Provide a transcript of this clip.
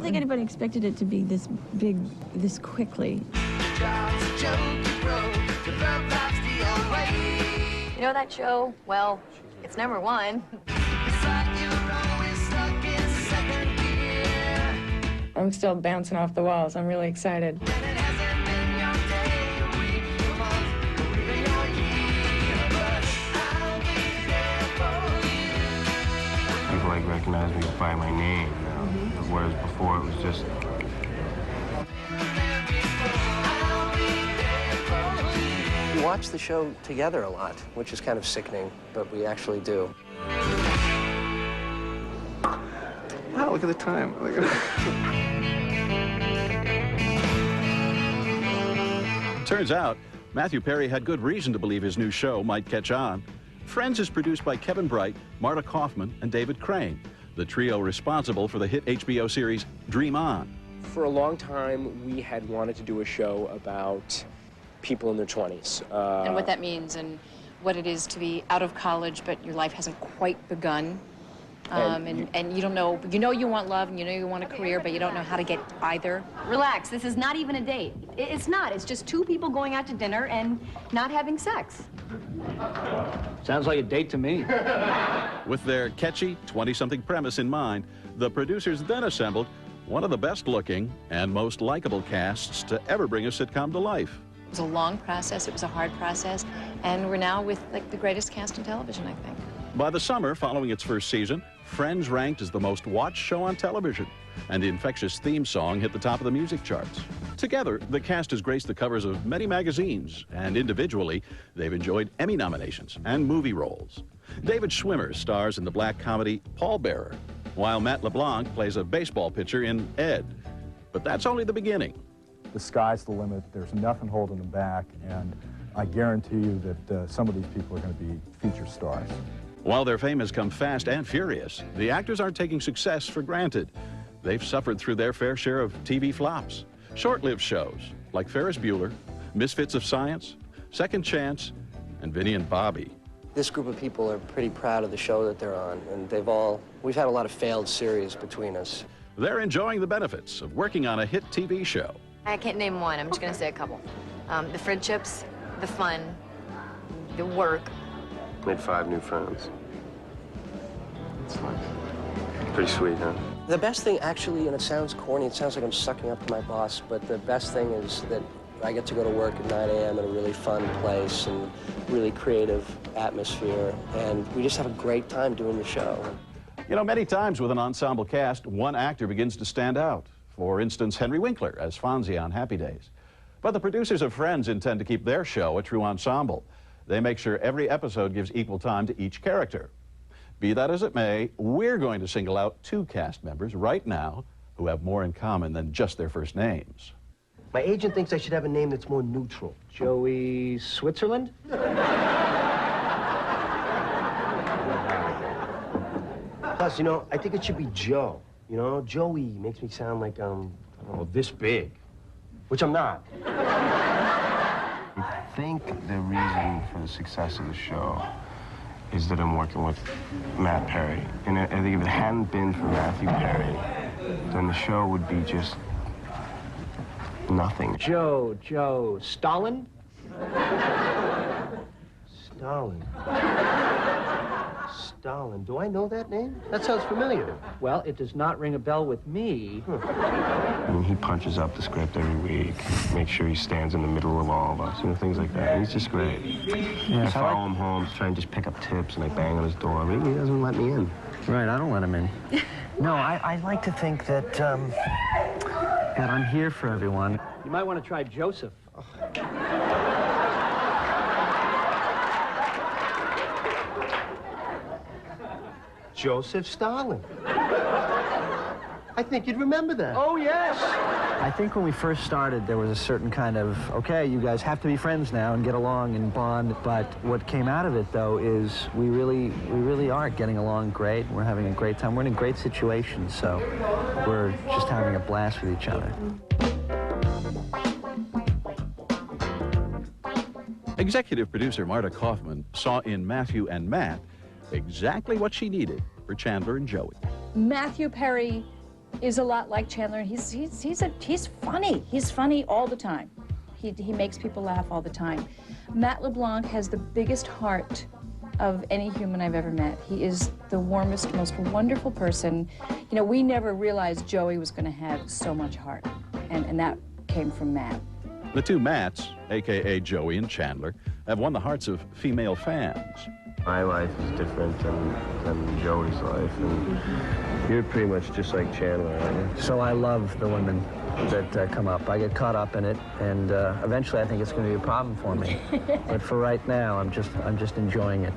think anybody expected it to be this big, this quickly. You know that show? Well, it's #1. I'm still bouncing off the walls. I'm really excited. People like recognize me by my name now, whereas before it was just. We watch the show together a lot, which is kind of sickening, but we actually do. Wow, look at the time. Turns out, Matthew Perry had good reason to believe his new show might catch on. Friends is produced by Kevin Bright, Marta Kaufman, and David Crane, the trio responsible for the hit HBO series Dream On. For a long time, we had wanted to do a show about people in their 20s. And what that means and what it is to be out of college, but your life hasn't quite begun. And you don't know, you know you want love and you know you want a career, but you don't know how to get either. Relax, this is not even a date. It's not, it's just two people going out to dinner and not having sex. Sounds like a date to me. With their catchy 20-something premise in mind, the producers then assembled one of the best-looking and most likable casts to ever bring a sitcom to life. It was a long process, it was a hard process, and we're now with like the greatest cast in television, I think. By the summer following its first season, Friends ranked as the most watched show on television, and the infectious theme song hit the top of the music charts. Together, the cast has graced the covers of many magazines, and individually, they've enjoyed Emmy nominations and movie roles. David Schwimmer stars in the black comedy Pallbearer, while Matt LeBlanc plays a baseball pitcher in Ed. But that's only the beginning. The sky's the limit. There's nothing holding them back, and I guarantee you that some of these people are going to be feature stars. While their fame has come fast and furious, the actors aren't taking success for granted. They've suffered through their fair share of TV flops. Short-lived shows like Ferris Bueller, Misfits of Science, Second Chance, and Vinny and Bobby. This group of people are pretty proud of the show that they're on, and we've had a lot of failed series between us. They're enjoying the benefits of working on a hit TV show. I can't name one, I'm just gonna say a couple. The friendships, the fun, the work. Made 5 new friends. It's nice. Pretty sweet, huh? The best thing, actually, and it sounds corny, it sounds like I'm sucking up to my boss, but the best thing is that I get to go to work at 9 a.m. in a really fun place and really creative atmosphere, and we just have a great time doing the show. You know, many times with an ensemble cast, one actor begins to stand out. For instance, Henry Winkler as Fonzie on Happy Days. But the producers of Friends intend to keep their show a true ensemble. They make sure every episode gives equal time to each character. Be that as it may, we're going to single out 2 cast members right now who have more in common than just their first names. My agent thinks I should have a name that's more neutral. Joey Switzerland? Plus, you know, I think it should be Joe. You know, Joey makes me sound like, this big, which I'm not. I think the reason for the success of the show is that I'm working with Matt Perry. And I think if it hadn't been for Matthew Perry, then the show would be just nothing. Joe, Stalin? Stalin. Stalin. Do I know that name? That sounds familiar. Well, it does not ring a bell with me. I mean, he punches up the script every week, makes sure he stands in the middle of all of us, you know, things like that. And he's just great. I follow him home, try and just pick up tips, and I bang on his door. Maybe he doesn't let me in. Right, I don't let him in. No, I like to think that, that I'm here for everyone. You might want to try Joseph. Joseph Stalin. I think you'd remember that. Oh, yes. I think when we first started, there was a certain kind of, okay, you guys have to be friends now and get along and bond. But what came out of it, though, is we really are getting along great. We're having a great time. We're in a great situation, so we're just having a blast with each other. Executive producer Marta Kaufman saw in Matthew and Matt exactly what she needed for Chandler and Joey. Matthew Perry is a lot like Chandler. He's funny. He's funny all the time. He makes people laugh all the time. Matt LeBlanc has the biggest heart of any human I've ever met. He is the warmest, most wonderful person. You know, we never realized Joey was going to have so much heart, and that came from Matt. The two Matts, a.k.a. Joey and Chandler, have won the hearts of female fans. My life is different than Joey's life, and you're pretty much just like Chandler, aren't you? So I love the women that come up. I get caught up in it, and eventually I think it's going to be a problem for me. But for right now, I'm just enjoying it.